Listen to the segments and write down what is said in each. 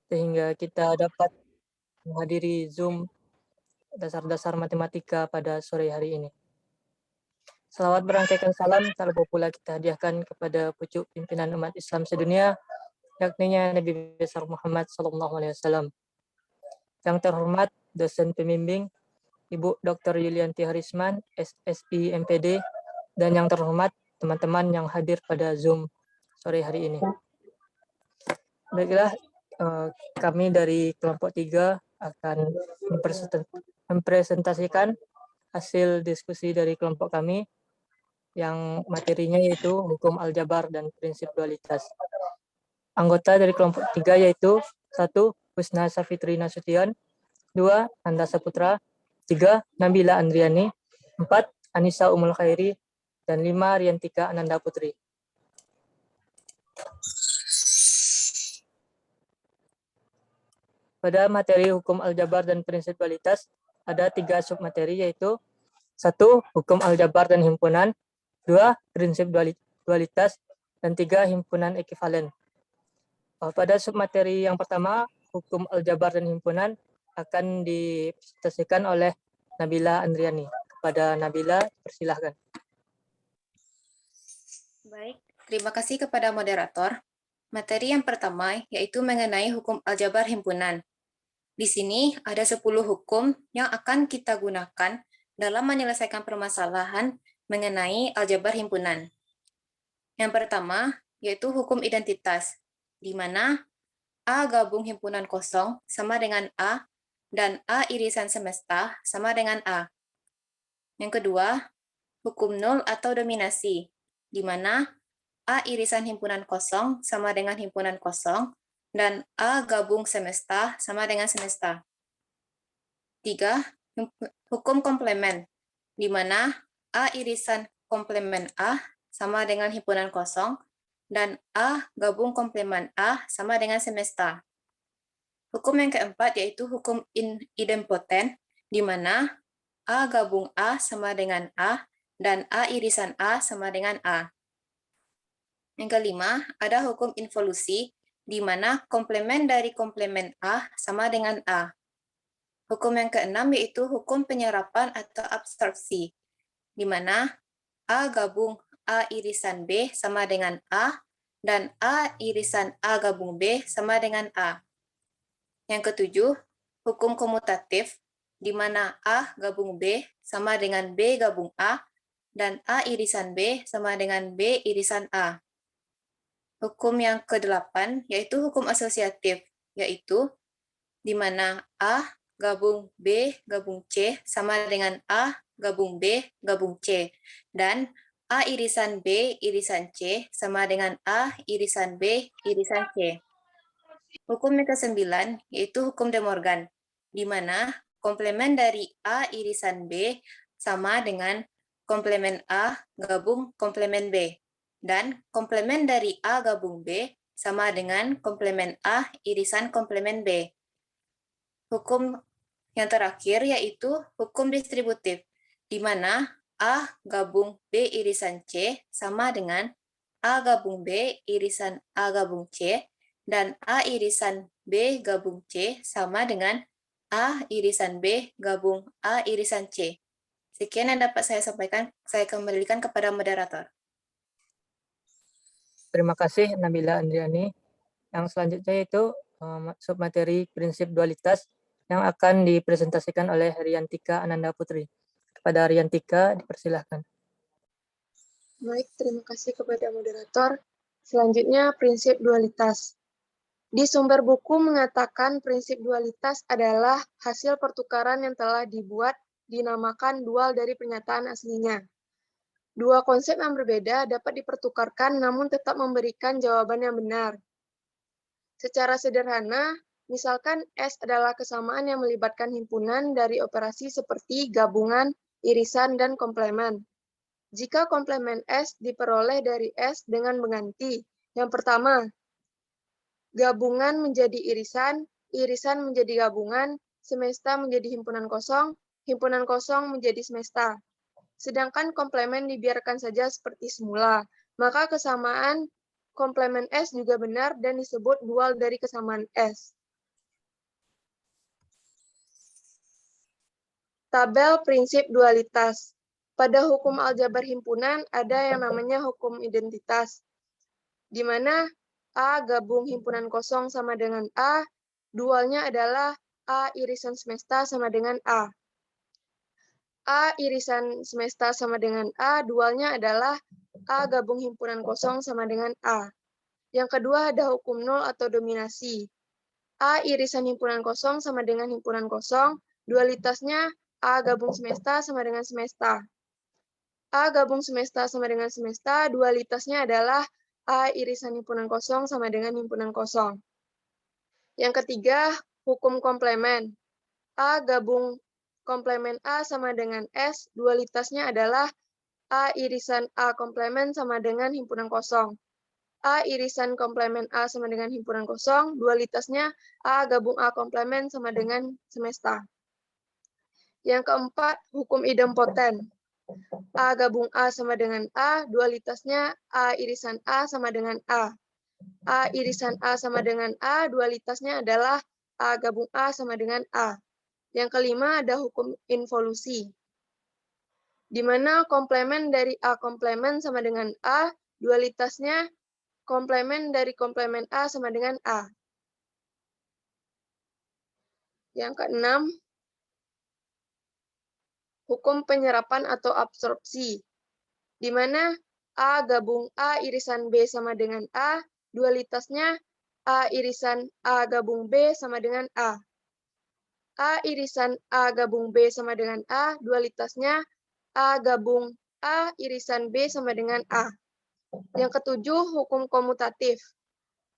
sehingga kita dapat menghadiri Zoom dasar-dasar matematika pada sore hari ini. Selawat berangkaikan salam tak lupa pula kita hadiahkan kepada pucuk pimpinan umat Islam sedunia, yakni Nabi besar Muhammad SAW. Yang terhormat dosen pembimbing Ibu Dr. Yulianti Harisman, SSI MPD, dan yang terhormat teman-teman yang hadir pada Zoom sore hari ini. Baiklah, kami dari kelompok 3 akan mempresentasikan hasil diskusi dari kelompok kami yang materinya yaitu hukum aljabar dan prinsip dualitas. Anggota dari kelompok 3 yaitu 1. Husna Safitri Nasution, 2. Nanda Saputra, 3. Nabila Andriani, 4. Anissa Umul Khairi, dan 5. Riantika Ananda Putri. Pada materi hukum aljabar dan prinsip dualitas, ada 3 submateri yaitu 1. Hukum aljabar dan himpunan, 2. Prinsip dualitas, dan 3. Himpunan ekivalen. Pada submateri yang pertama, hukum aljabar dan himpunan, akan dipresentasikan oleh Nabila Andriani. Kepada Nabila, persilahkan. Baik, terima kasih kepada moderator. Materi yang pertama yaitu mengenai hukum aljabar himpunan. Di sini ada 10 hukum yang akan kita gunakan dalam menyelesaikan permasalahan mengenai aljabar himpunan. Yang pertama yaitu hukum identitas, di mana A gabung himpunan kosong sama dengan A dan A irisan semesta sama dengan A. Yang kedua, hukum nol atau dominasi, di mana A irisan himpunan kosong sama dengan himpunan kosong, dan A gabung semesta sama dengan semesta. 3. Hukum komplemen, di mana A irisan komplemen A sama dengan himpunan kosong, dan A gabung komplemen A sama dengan semesta. Hukum yang keempat yaitu hukum idempoten, di mana A gabung A sama dengan A, dan A irisan A sama dengan A. Yang kelima, ada hukum involusi, di mana komplemen dari komplemen A sama dengan A. Hukum yang keenam yaitu hukum penyerapan atau absorpsi, di mana A gabung A irisan B sama dengan A, dan A irisan A gabung B sama dengan A. Yang ketujuh, hukum komutatif, di mana A gabung B sama dengan B gabung A, dan A irisan B sama dengan B irisan A. Hukum yang ke-8 yaitu hukum asosiatif, yaitu di mana A gabung B gabung C sama dengan A gabung B gabung C, dan A irisan B irisan C sama dengan A irisan B irisan C. Hukum yang ke-9 yaitu hukum De Morgan, di mana komplemen dari A irisan B sama dengan komplemen A gabung komplemen B, dan komplemen dari A gabung B sama dengan komplemen A irisan komplemen B. Hukum yang terakhir yaitu hukum distributif, di mana A gabung B irisan C sama dengan A gabung B irisan A gabung C, dan A irisan B gabung C sama dengan A irisan B gabung A irisan C. Sekian yang dapat saya sampaikan, saya kembalikan kepada moderator. Terima kasih Nabila Andriani. Yang selanjutnya itu submateri prinsip dualitas yang akan dipresentasikan oleh Riantika Ananda Putri. Kepada Riantika, dipersilahkan. Baik, terima kasih kepada moderator. Selanjutnya, prinsip dualitas. Di sumber buku mengatakan prinsip dualitas adalah hasil pertukaran yang telah dibuat dinamakan dual dari pernyataan aslinya. Dua konsep yang berbeda dapat dipertukarkan namun tetap memberikan jawaban yang benar. Secara sederhana, misalkan S adalah kesamaan yang melibatkan himpunan dari operasi seperti gabungan, irisan, dan komplemen. Jika komplemen S diperoleh dari S dengan mengganti. Yang pertama, gabungan menjadi irisan, irisan menjadi gabungan, semesta menjadi himpunan kosong menjadi semesta. Sedangkan komplemen dibiarkan saja seperti semula, maka kesamaan komplemen S juga benar dan disebut dual dari kesamaan S. Tabel prinsip dualitas. Pada hukum aljabar himpunan ada yang namanya hukum identitas, di mana A gabung himpunan kosong sama dengan A, dualnya adalah A irisan semesta sama dengan A. A irisan semesta sama dengan A, dualnya adalah A gabung himpunan kosong sama dengan A. Yang kedua ada hukum nol atau dominasi. A irisan himpunan kosong sama dengan himpunan kosong, dualitasnya A gabung semesta sama dengan semesta. A gabung semesta sama dengan semesta, dualitasnya adalah A irisan himpunan kosong sama dengan himpunan kosong. Yang ketiga, hukum komplemen. A gabung komplemen A sama dengan S, dualitasnya adalah A irisan A komplemen sama dengan himpunan kosong. A irisan komplemen A sama dengan himpunan kosong, dualitasnya A gabung A komplemen sama dengan semesta. Yang keempat, hukum idempoten. A gabung A sama dengan A, dualitasnya A irisan A sama dengan A. A irisan A sama dengan A, dualitasnya adalah A gabung A sama dengan A. Yang kelima ada hukum involusi, di mana komplemen dari A komplemen sama dengan A, dualitasnya komplemen dari komplemen A sama dengan A. Yang keenam, hukum penyerapan atau absorpsi, di mana A gabung A irisan B sama dengan A, dualitasnya A irisan A gabung B sama dengan A. A irisan A gabung B sama dengan A, dualitasnya A gabung A irisan B sama dengan A. Yang ketujuh, hukum komutatif,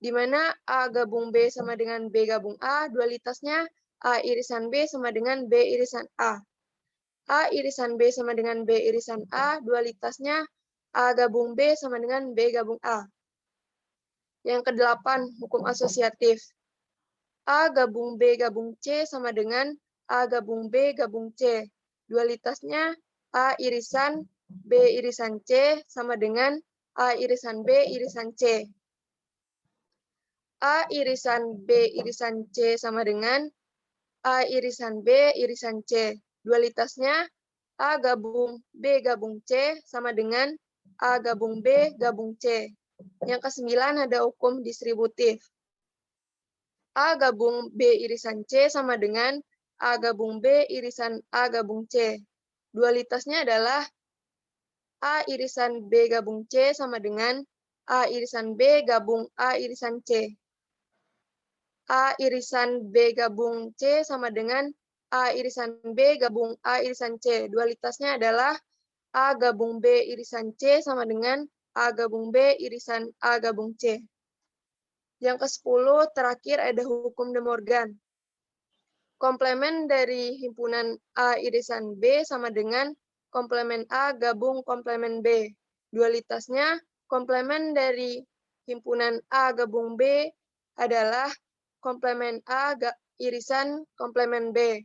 di mana A gabung B sama dengan B gabung A, dualitasnya A irisan B sama dengan B irisan A. A irisan B sama dengan B irisan A, dualitasnya A gabung B sama dengan B gabung A. Yang kedelapan, hukum asosiatif. A gabung B gabung C sama dengan A gabung B gabung C. Dualitasnya A irisan B irisan C sama dengan A irisan B irisan C. A irisan B irisan C sama dengan A irisan B irisan C. Dualitasnya A gabung B gabung C sama dengan A gabung B gabung C. Yang kesembilan ada hukum distributif. A gabung B irisan C sama dengan A gabung B irisan A gabung C. Dualitasnya adalah A irisan B gabung C sama dengan A irisan B gabung A irisan C. A irisan B gabung C sama dengan A irisan B gabung A irisan C. Dualitasnya adalah A gabung B irisan C sama dengan A gabung B irisan A gabung C. Yang ke-10 terakhir ada hukum De Morgan. Komplemen dari himpunan A irisan B sama dengan komplemen A gabung komplemen B. Dualitasnya komplemen dari himpunan A gabung B adalah komplemen A irisan komplemen B.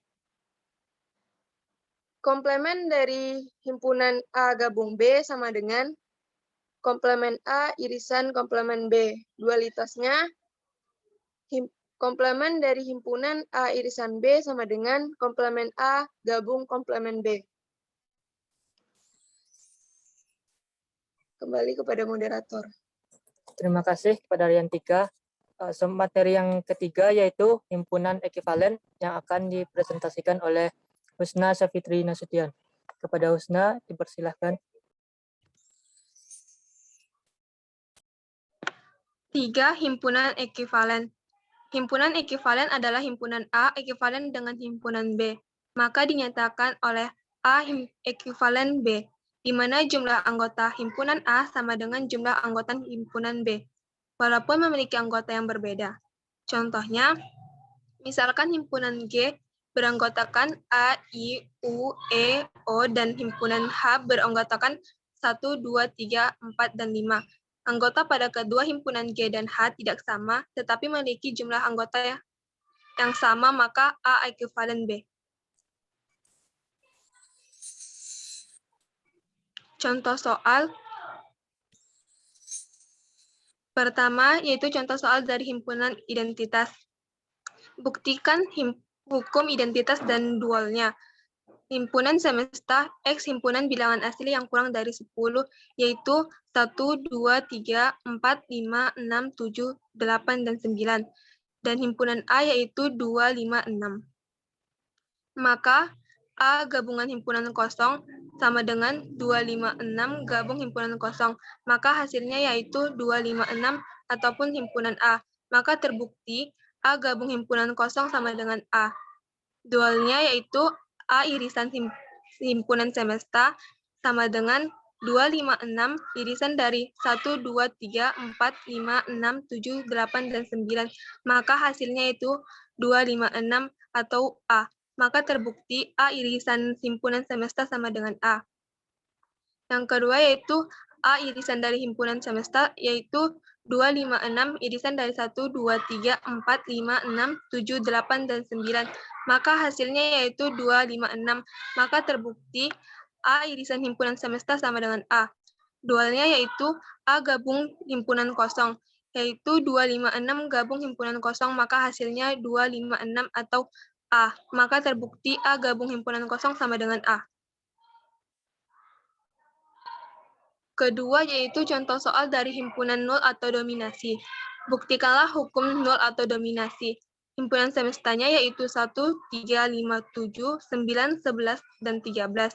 Komplemen dari himpunan A gabung B sama dengan komplemen A irisan komplemen B. Dualitasnya komplemen dari himpunan A irisan B sama dengan komplemen A gabung komplemen B. Kembali kepada moderator. Terima kasih kepada Riantika. Materi yang ketiga yaitu himpunan ekivalen yang akan dipresentasikan oleh Husna Safitri Nasution. Kepada Husna, dipersilahkan. 3. Himpunan ekivalen. Himpunan ekivalen adalah himpunan A ekivalen dengan himpunan B. Maka dinyatakan oleh A ekivalen B, di mana jumlah anggota himpunan A sama dengan jumlah anggota himpunan B, walaupun memiliki anggota yang berbeda. Contohnya, misalkan himpunan G beranggotakan A, I, U, E, O, dan himpunan H beranggotakan 1, 2, 3, 4, dan 5. Anggota pada kedua himpunan G dan H tidak sama, tetapi memiliki jumlah anggota yang sama, maka A ekivalen B. Contoh soal pertama yaitu contoh soal dari himpunan identitas. Buktikan hukum identitas dan dualnya. himpunan semesta X himpunan bilangan asli yang kurang dari 10, yaitu 1, 2, 3, 4, 5, 6, 7, 8, dan 9. Dan himpunan A yaitu 2, 5, 6. Maka A gabungan himpunan kosong sama dengan 256 gabung himpunan kosong. Maka hasilnya yaitu 256 ataupun himpunan A. Maka terbukti A gabung himpunan kosong sama dengan A. Dualnya yaitu A irisan himpunan semesta sama dengan 256 irisan dari 1, 2, 3, 4, 5, 6, 7, 8, dan 9. Maka hasilnya itu 256 atau A. Maka terbukti A irisan himpunan semesta sama dengan A. Yang kedua yaitu A irisan dari himpunan semesta yaitu 256 irisan dari 1, 2, 3, 4, 5, 6, 7, 8, dan 9. Maka hasilnya yaitu 256. Maka terbukti A irisan himpunan semesta sama dengan A. Dualnya yaitu A gabung himpunan kosong, yaitu 256 gabung himpunan kosong, maka hasilnya 256 atau A. Maka terbukti A gabung himpunan kosong sama dengan A. Kedua yaitu contoh soal dari himpunan nol atau dominasi. Buktikanlah hukum nol atau dominasi. Himpunan semestanya yaitu 1, 3, 5, 7, 9, 11, dan 13.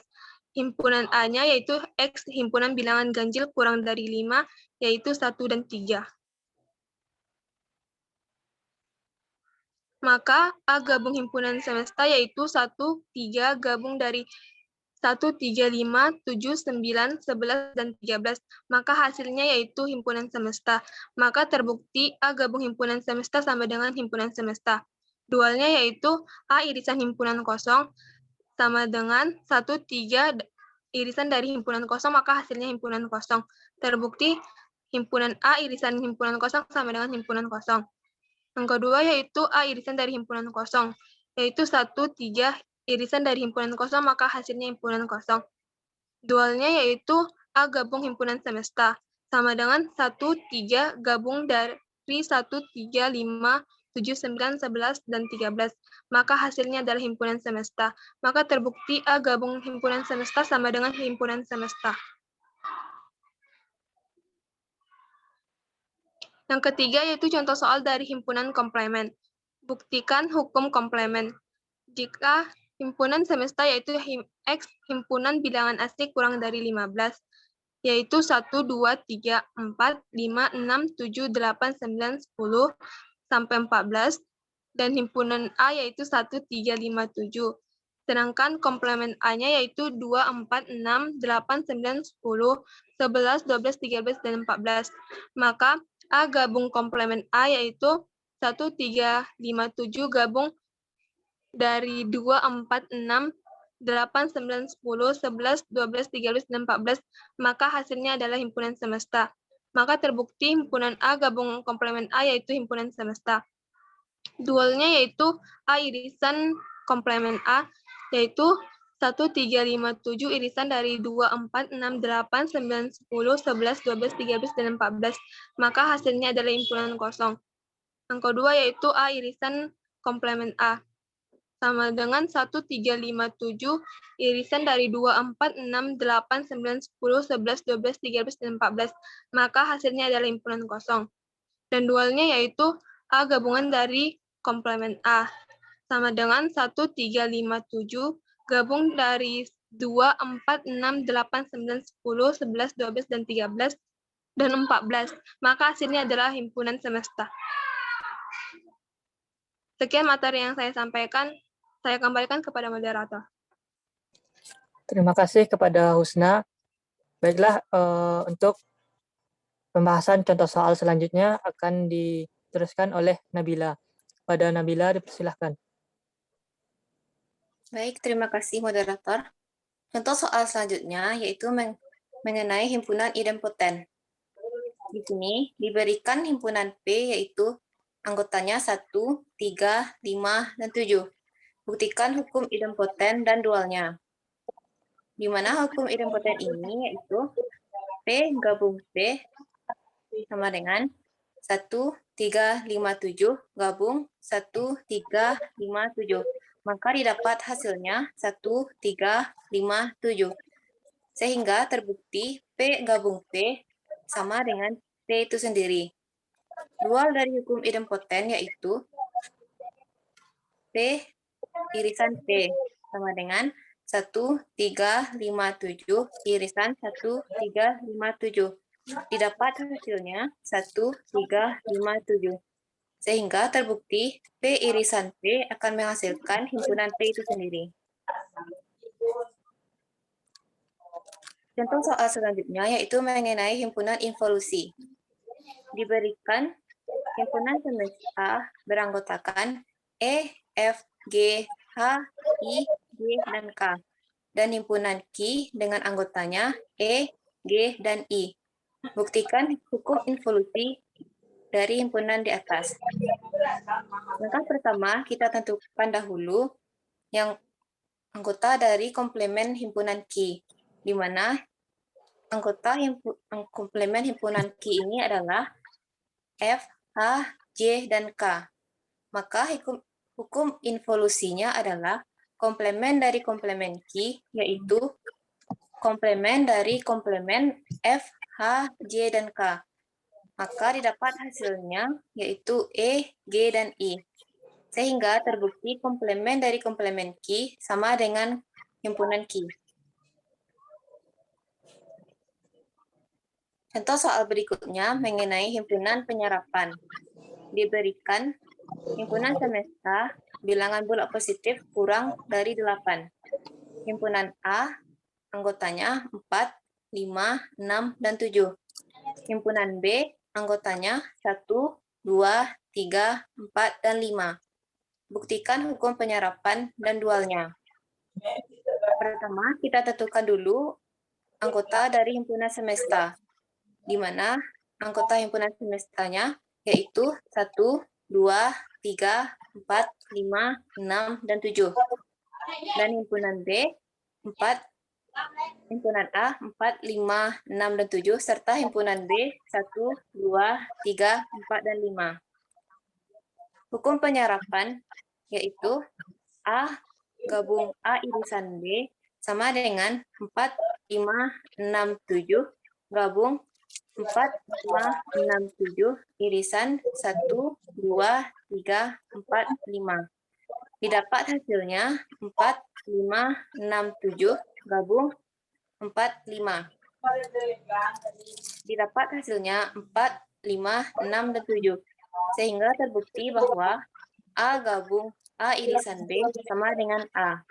Himpunan A-nya yaitu X himpunan bilangan ganjil kurang dari 5, yaitu 1 dan 3. Maka A gabung himpunan semesta yaitu 1, 3 gabung dari 1, 3, 5, 7, 9, 11, dan 13. Maka hasilnya yaitu himpunan semesta. Maka terbukti A gabung himpunan semesta sama dengan himpunan semesta. Dualnya yaitu A irisan himpunan kosong sama dengan 1, 3 irisan dari himpunan kosong, maka hasilnya himpunan kosong. Terbukti himpunan A irisan himpunan kosong sama dengan himpunan kosong. Yang kedua yaitu A irisan dari himpunan kosong, yaitu 1, 3 irisan dari himpunan kosong, maka hasilnya himpunan kosong. Dualnya yaitu A gabung himpunan semesta, sama dengan 1, 3 gabung dari 1, 3, 5, 7, 9, 11, dan 13. Maka hasilnya adalah himpunan semesta. Maka terbukti A gabung himpunan semesta sama dengan himpunan semesta. Yang ketiga yaitu contoh soal dari himpunan komplemen. Buktikan hukum komplemen. Jika himpunan semesta yaitu X himpunan bilangan asli kurang dari 15, yaitu 1, 2, 3, 4, 5, 6, 7, 8, 9, 10, sampai 14, dan himpunan A yaitu 1, 3, 5, 7. Sedangkan komplemen A-nya yaitu 2, 4, 6, 8, 9, 10, 11, 12, 13, dan 14. Maka A gabung komplemen A yaitu 1, 3, 5, 7 gabung dari 2, 4, 6, 8, 9, 10, 11, 12, 13, dan 14, maka hasilnya adalah himpunan semesta. Maka terbukti himpunan A gabung komplemen A yaitu himpunan semesta. Dualnya yaitu A irisan komplemen A, yaitu 1, 3, 5, 7 irisan dari 2, 4, 6, 8, 9, 10, 11, 12, 13, dan 14. Maka hasilnya adalah himpunan kosong. Yang kedua yaitu A irisan komplemen A, sama dengan 1, 3, 5, 7 irisan dari 2, 4, 6, 8, 9, 10, 11, 12, 13, dan 14. Maka hasilnya adalah himpunan kosong. Dan dualnya yaitu A gabungan dari komplemen A, sama dengan 1, 3, 5, 7 gabung dari 2, 4, 6, 8, 9, 10, 11, 12, dan 13, dan 14. Maka hasilnya adalah himpunan semesta. Sekian materi yang saya sampaikan. Saya kembalikan kepada moderator. Terima kasih kepada Husna. Baiklah, untuk pembahasan contoh soal selanjutnya akan diteruskan oleh Nabila. Pada Nabila, dipersilahkan. Baik, terima kasih moderator. Contoh soal selanjutnya yaitu mengenai himpunan idempoten. Di sini diberikan himpunan P yaitu anggotanya 1, 3, 5, dan 7. Buktikan hukum idempoten dan dualnya. Di mana hukum idempoten ini yaitu P gabung P sama dengan 1, 3, 5, 7 gabung 1, 3, 5, 7. maka didapat hasilnya 1, 3, 5, 7. Sehingga terbukti P gabung P sama dengan P itu sendiri. Dual dari hukum idempoten yaitu P irisan P sama dengan 1, 3, 5, 7 irisan 1, 3, 5, 7. Didapat hasilnya 1, 3, 5, 7. Sehingga terbukti P irisan P akan menghasilkan himpunan P itu sendiri. Contoh soal selanjutnya yaitu mengenai himpunan involusi. Diberikan himpunan semesta beranggotakan E, F, G, H, I, G, dan K. Dan himpunan Q dengan anggotanya E, G, dan I. Buktikan hukum involusi dari himpunan di atas. Langkah pertama, kita tentukan dahulu yang anggota dari komplemen himpunan Q, di mana anggota komplemen himpunan Q ini adalah F, H, J, dan K. Maka hukum involusinya adalah komplemen dari komplemen Q, yaitu komplemen dari komplemen F, H, J, dan K. Maka didapat hasilnya yaitu E, G, dan I. Sehingga terbukti komplemen dari komplemen Q sama dengan himpunan Q. Contoh soal berikutnya mengenai himpunan penyerapan. Diberikan himpunan semesta bilangan bulat positif kurang dari 8. Himpunan A anggotanya 4, 5, 6, dan 7. Himpunan B anggotanya 1, 2, 3, 4, dan 5. Buktikan hukum penyerapan dan dualnya. Pertama, kita tentukan dulu anggota dari himpunan semesta, di mana anggota himpunan semestanya yaitu 1, 2, 3, 4, 5, 6, dan 7. Dan himpunan B, 4, himpunan A, 4, 5, 6, dan 7, serta himpunan B, 1, 2, 3, 4, dan 5. Hukum penyerapan yaitu A gabung A irisan B sama dengan 4, 5, 6, 7 gabung 4, 5, 6, 7 irisan 1, 2, 3, 4, 5. Didapat hasilnya 4, 5, 6, 7 gabung 4, 5. Didapat hasilnya 4, 5, 6, dan 7. Sehingga terbukti bahwa A gabung A irisan B sama dengan A.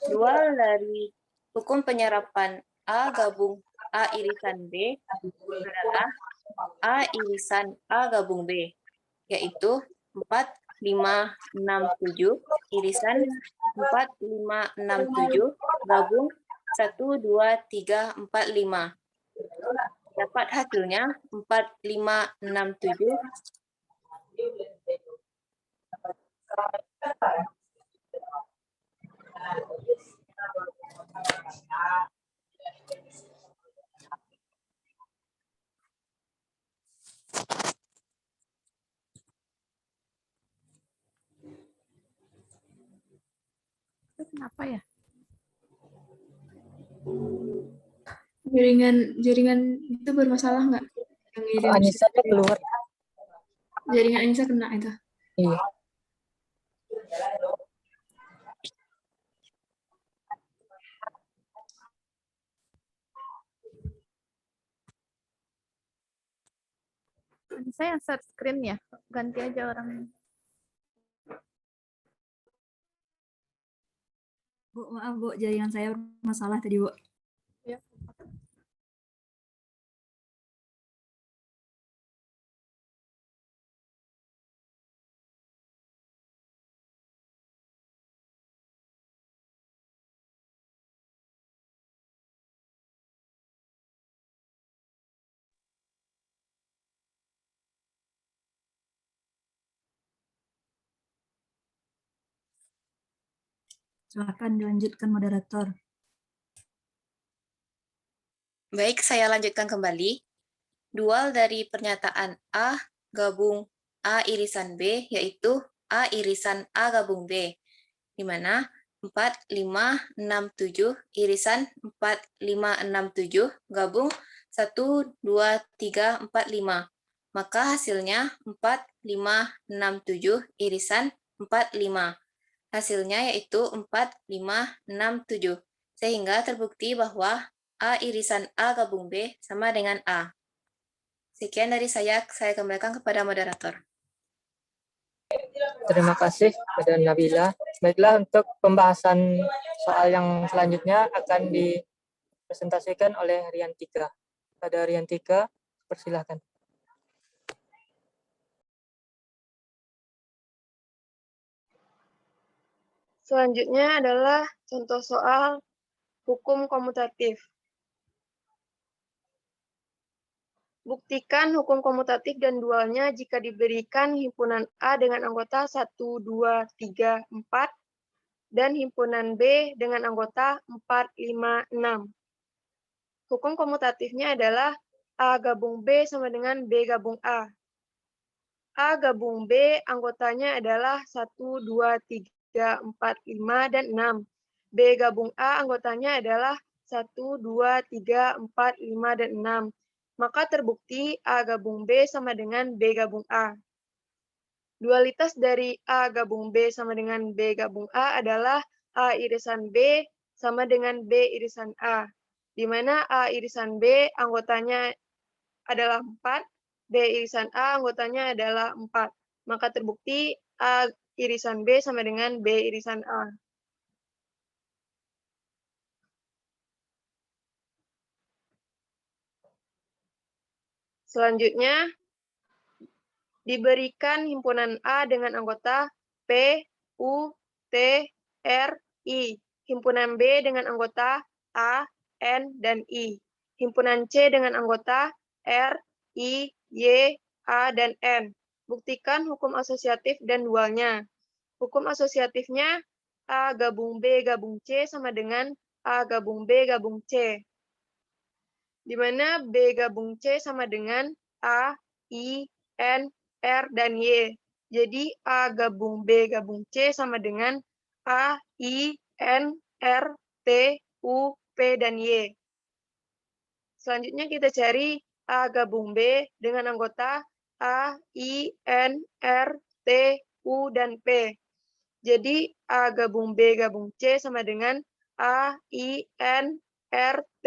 Dual dari hukum penyerapan A gabung A irisan B adalah A irisan A gabung B, yaitu 4, 5, 6, 7 irisan 4, 5, 6, 7 gabung 1, 2, 3, 4, 5. Dapat hasilnya 4, 5, 6, 7. Kenapa ya? Jaringan itu bermasalah nggak? Yang ngirim Anissa tuh keluar. jaringan Anissa kena itu. Iya. Saya yang share screen ya, ganti aja orang. Bu, maaf Bu, jaringan saya bermasalah tadi Bu. Ya. Silakan dilanjutkan moderator. Baik, saya lanjutkan kembali. Dual dari pernyataan A gabung A irisan B yaitu A irisan A gabung B. di mana 4, 5, 6, 7 irisan 4, 5, 6, 7 gabung 1, 2, 3, 4, 5. Maka hasilnya 4, 5, 6, 7 irisan 4, 5. Hasilnya yaitu 4, 5, 6, 7. Sehingga terbukti bahwa A irisan A gabung B sama dengan A. Sekian dari saya kembalikan kepada moderator. Terima kasih kepada Nabila. Baiklah, untuk pembahasan soal yang selanjutnya akan dipresentasikan oleh Riantika. Pada Riantika, persilahkan. Selanjutnya adalah contoh soal hukum komutatif. Buktikan hukum komutatif dan dualnya jika diberikan himpunan A dengan anggota 1, 2, 3, 4, dan himpunan B dengan anggota 4, 5, 6. Hukum komutatifnya adalah A gabung B sama dengan B gabung A. A gabung B anggotanya adalah 1, 2, 3, 4, 5, dan 6. B gabung A anggotanya adalah 1, 2, 3, 4, 5, dan 6. Maka terbukti A gabung B sama dengan B gabung A. Dualitas dari A gabung B sama dengan B gabung A adalah A irisan B sama dengan B irisan A, di mana A irisan B anggotanya adalah 4, B irisan A anggotanya adalah 4. Maka terbukti A irisan B sama dengan B irisan A. Selanjutnya, diberikan himpunan A dengan anggota P, U, T, R, I. Himpunan B dengan anggota A, N, dan I. Himpunan C dengan anggota R, I, Y, A, dan N. Buktikan hukum asosiatif dan dualnya. Hukum asosiatifnya A gabung B gabung C sama dengan A gabung B gabung C. Di mana B gabung C sama dengan A, I, N, R, dan Y. Jadi A gabung B gabung C sama dengan A, I, N, R, T, U, P, dan Y. Selanjutnya kita cari A gabung B dengan anggota A, I, N, R, T, U, dan P. Jadi A gabung B gabung C sama dengan A, I, N, R, T,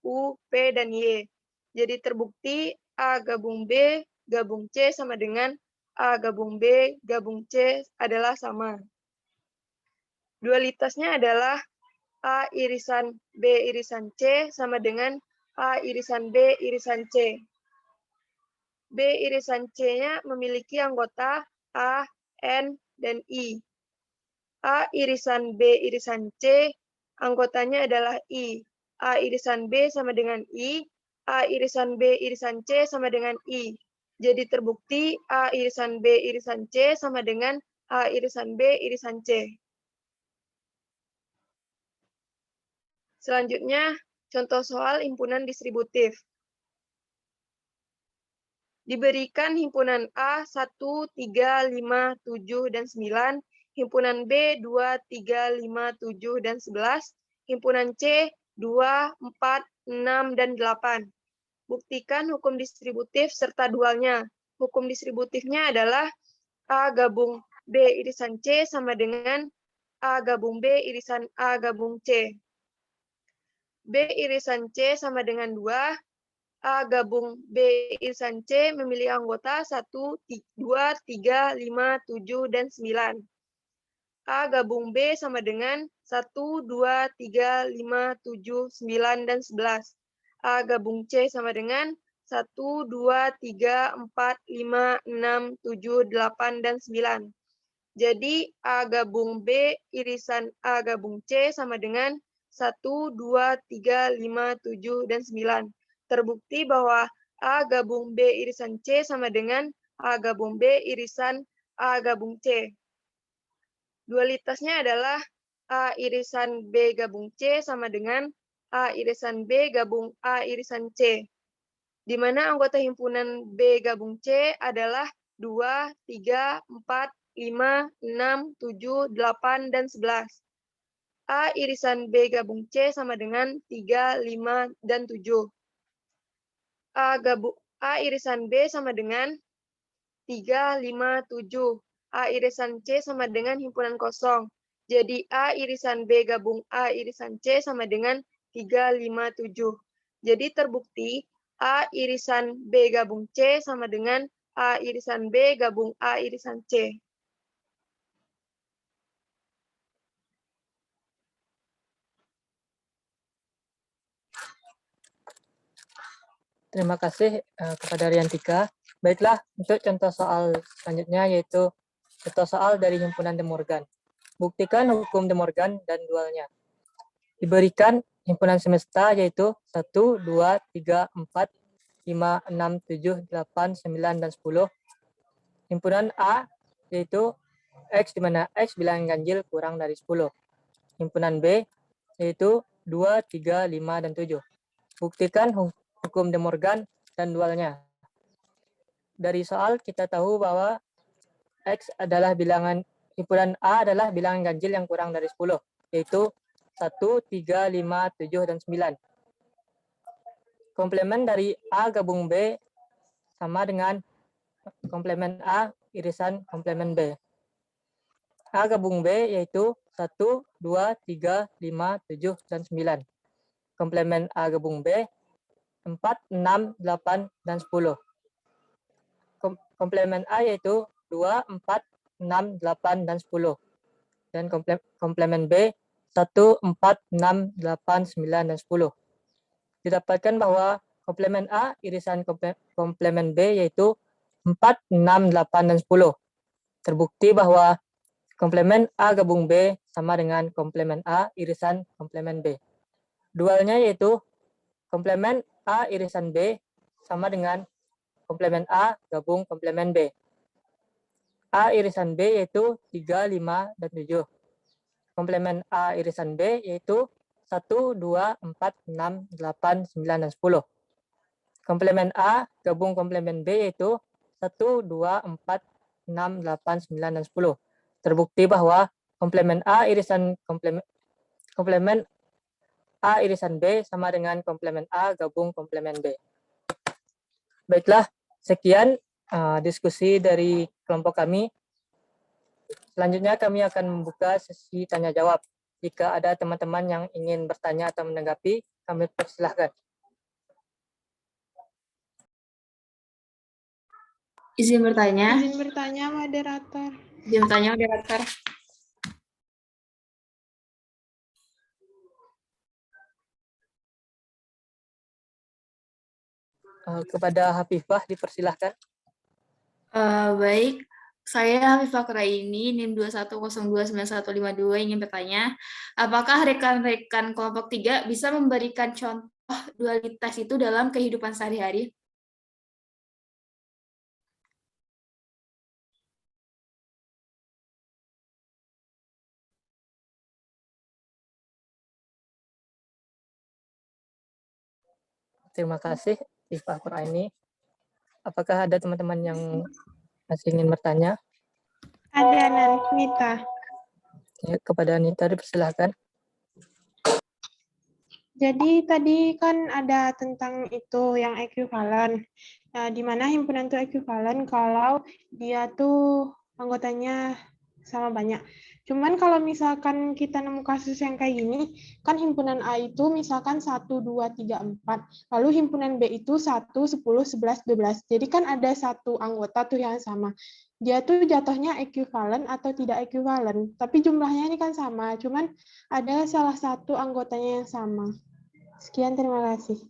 U, P, dan Y. Jadi terbukti A gabung B gabung C sama dengan A gabung B gabung C adalah sama. Dualitasnya adalah A irisan B irisan C sama dengan A irisan B irisan C. B irisan C-nya memiliki anggota A, N, dan I. A irisan B irisan C, anggotanya adalah I. A irisan B sama dengan I, A irisan B irisan C sama dengan I. Jadi terbukti A irisan B irisan C sama dengan A irisan B irisan C. Selanjutnya, contoh soal himpunan distributif. Diberikan himpunan A 1, 3, 5, 7, dan 9, himpunan B 2, 3, 5, 7, dan 11, himpunan C 2, 4, 6, dan 8. Buktikan hukum distributif serta dualnya. Hukum distributifnya adalah A gabung B irisan C sama dengan A gabung B irisan A gabung C. B irisan C sama dengan 2, A gabung B irisan C memilih anggota 1, 2, 3, 5, 7, dan 9. A gabung B sama dengan 1, 2, 3, 5, 7, 9, dan 11. A gabung C sama dengan 1, 2, 3, 4, 5, 6, 7, 8, dan 9. Jadi A gabung B irisan A gabung C sama dengan 1, 2, 3, 5, 7, dan 9. Terbukti bahwa A gabung B irisan C sama dengan A gabung B irisan A gabung C. Dualitasnya adalah A irisan B gabung C sama dengan A irisan B gabung A irisan C. Di mana anggota himpunan B gabung C adalah 2, 3, 4, 5, 6, 7, 8, dan 11. A irisan B gabung C sama dengan 3, 5, dan 7. A irisan B sama dengan 3, 5, 7. A irisan C sama dengan himpunan kosong. Jadi A irisan B gabung A irisan C sama dengan 3, 5, 7. Jadi terbukti A irisan B gabung C sama dengan A irisan B gabung A irisan C. Terima kasih kepada Riantika. Baiklah, untuk contoh soal selanjutnya yaitu contoh soal dari himpunan De Morgan. Buktikan hukum De Morgan dan dualnya. Diberikan himpunan semesta yaitu 1, 2, 3, 4, 5, 6, 7, 8, 9, dan 10. Himpunan A yaitu X di mana X bilangan ganjil kurang dari 10. Himpunan B yaitu 2, 3, 5, dan 7. Buktikan hukum De Morgan dan dualnya. Dari soal kita tahu bahwa X adalah bilangan, himpunan A adalah bilangan ganjil yang kurang dari 10, yaitu 1, 3, 5, 7, dan 9. Komplemen dari A gabung B sama dengan komplemen A irisan komplemen B. A gabung B yaitu 1, 2, 3, 5, 7, dan 9. Komplemen A gabung B 4, 6, 8, dan 10. Komplemen A yaitu 2, 4, 6, 8, dan 10. Dan komplemen B 1, 4, 6, 8, 9, dan 10. Didapatkan bahwa komplemen A irisan komplemen B yaitu 4, 6, 8, dan 10. Terbukti bahwa komplemen A gabung B sama dengan komplemen A irisan komplemen B. Dualnya yaitu komplemen A irisan B sama dengan komplemen A gabung komplemen B. A irisan B yaitu 3, 5, dan 7. Komplemen A irisan B yaitu 1, 2, 4, 6, 8, 9, dan 10. Komplemen A gabung komplemen B yaitu 1, 2, 4, 6, 8, 9, dan 10. Terbukti bahwa komplemen A irisan komplemen A irisan B sama dengan komplemen A gabung komplemen B. Baiklah, sekian diskusi dari kelompok kami. Selanjutnya kami akan membuka sesi tanya jawab. Jika ada teman-teman yang ingin bertanya atau menanggapi, kami persilahkan. Izin bertanya. Izin bertanya, moderator. Izin bertanya, moderator. Kepada Hafifah dipersilahkan. Baik, saya Hafifah Kuraini, NIM 21029152 ingin bertanya, apakah rekan-rekan kelompok 3 bisa memberikan contoh dualitas itu dalam kehidupan sehari-hari? Terima kasih, Hafifah Kuraini. Apakah ada teman-teman yang masih ingin bertanya? Ada Nita. Ya, kepada Anita dipersilahkan. Jadi tadi kan ada tentang itu yang ekuivalen. Nah, di mana himpunan itu ekuivalen kalau dia tuh anggotanya sama banyak. Cuman kalau misalkan kita nemu kasus yang kayak gini, kan himpunan A itu misalkan 1, 2, 3, 4. Lalu himpunan B itu 1, 10, 11, 12. Jadi kan ada satu anggota tuh yang sama. Dia tuh jatuhnya ekuivalen atau tidak ekuivalen. Tapi jumlahnya ini kan sama. Cuman ada salah satu anggotanya yang sama. Sekian, terima kasih.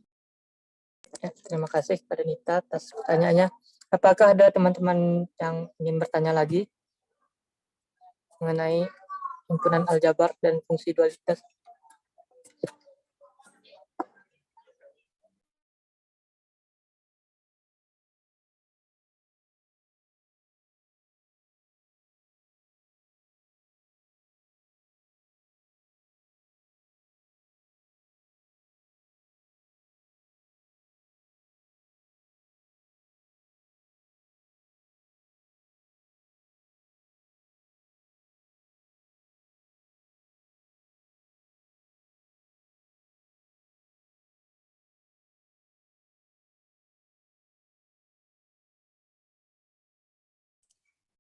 Ya, terima kasih kepada Nita atas pertanyaannya. Apakah ada teman-teman yang ingin bertanya lagi mengenai himpunan aljabar dan fungsi dualitas?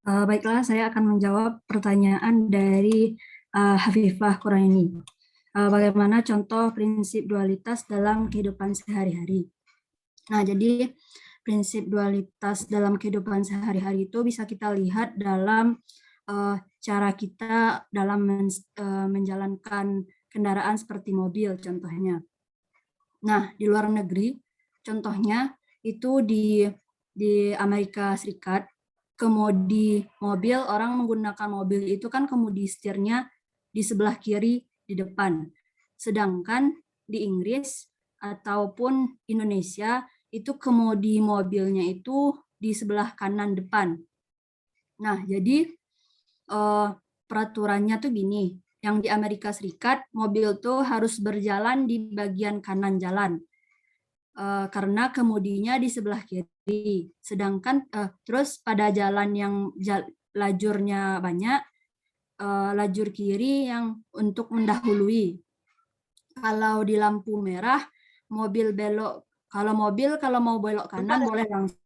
Baiklah, saya akan menjawab pertanyaan dari Hafifah Quraini. Bagaimana contoh prinsip dualitas dalam kehidupan sehari-hari? Nah, jadi prinsip dualitas dalam kehidupan sehari-hari itu bisa kita lihat dalam cara kita dalam menjalankan kendaraan seperti mobil contohnya. Nah, di luar negeri, contohnya itu di Amerika Serikat, kemudi mobil, orang menggunakan mobil itu kan kemudi setirnya di sebelah kiri di depan. Sedangkan di Inggris ataupun Indonesia itu kemudi mobilnya itu di sebelah kanan depan. Nah, jadi peraturannya tuh gini, yang di Amerika Serikat mobil tuh harus berjalan di bagian kanan jalan. Karena kemudinya di sebelah kiri. Sedangkan terus pada jalan yang lajurnya banyak, lajur kiri yang untuk mendahului. Kalau di lampu merah, mobil belok. Kalau mau belok kanan boleh langsung.